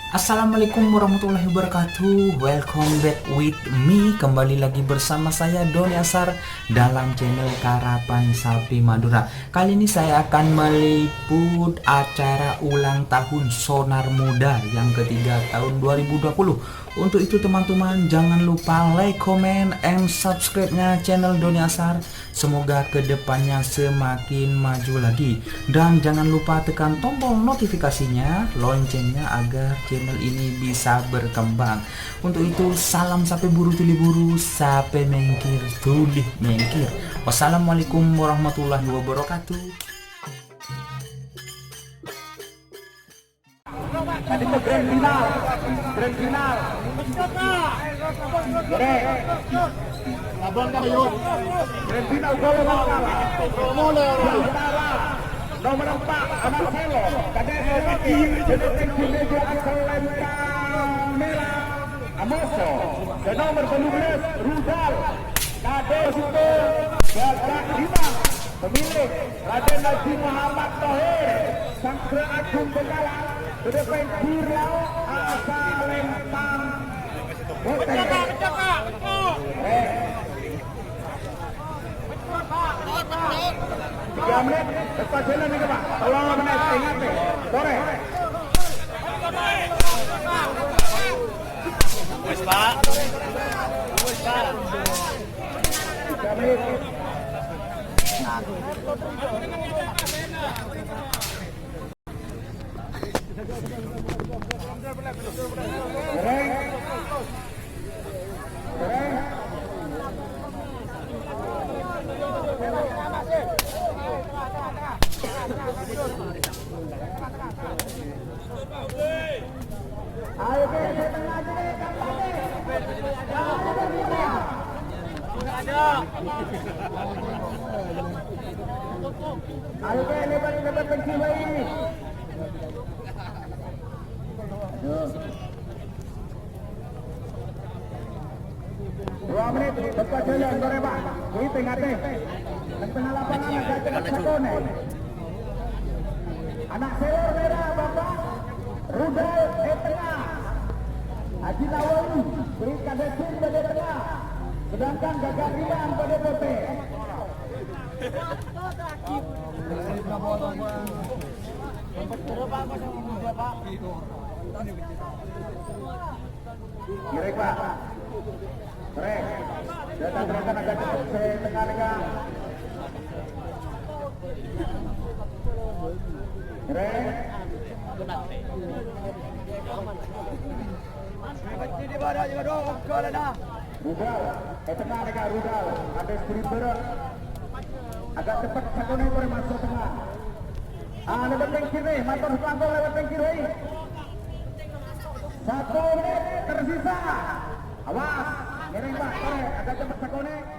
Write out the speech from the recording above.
Assalamualaikum warahmatullahi wabarakatuh. Welcome back with me. Kembali lagi bersama saya Doni Asar dalam channel Karapan Sapi Madura. Kali ini saya akan meliput acara ulang tahun Sonar Muda yang ketiga tahun 2020. Untuk itu teman-teman jangan lupa like, comment, and subscribe-nya channel Doni Asar. Semoga kedepannya semakin maju lagi. Dan jangan lupa tekan tombol notifikasinya, loncengnya agar channel ini bisa berkembang. Untuk itu salam sape buru tuli buru, sape mengkir tuli mengkir. Wassalamualaikum warahmatullahi wabarakatuh. Tadi ke grand final. Abang kayo. Grand final gol kalah. Mula utara. Nomor 4 anak Selo. Kadang lagi jadi menuju asal merah. Amoso. Dan nomor 12 Rudal. Kade situ gagak hilang. Pemilik Raden Haji Muhammad Tohir. Sangkra Agung Bengalan. Kedepan Birau asal Lempang. Tiga menit lepas jalan nih Pak. Tolong menit ingat nih. Sore. Wes Pak. Wes Pak. 3 menit. Ayo ke tengah aja deh, ayo ke lebar pensil ini. Dua menit dekat jalan sore Pak. Ini tengah tengah lapangan ada cepat sekone. Anak selor merah Bapak. Rudal tengah. Haji Nawawi beri kadetin pada tengah. Sedangkan Gagak Rian pada pote. Kira Pak. Rek. Datang gerakan agak cepat setengah. Rek. Rudal, tengah lagi Rudal, ada spriter, agak cepat sakone boleh masuk tengah. Lewat pengkir nih, motor pelangkau lewat pengkir nih. 1 menit tersisa. Awas, miring Pak, agak cepat sakone.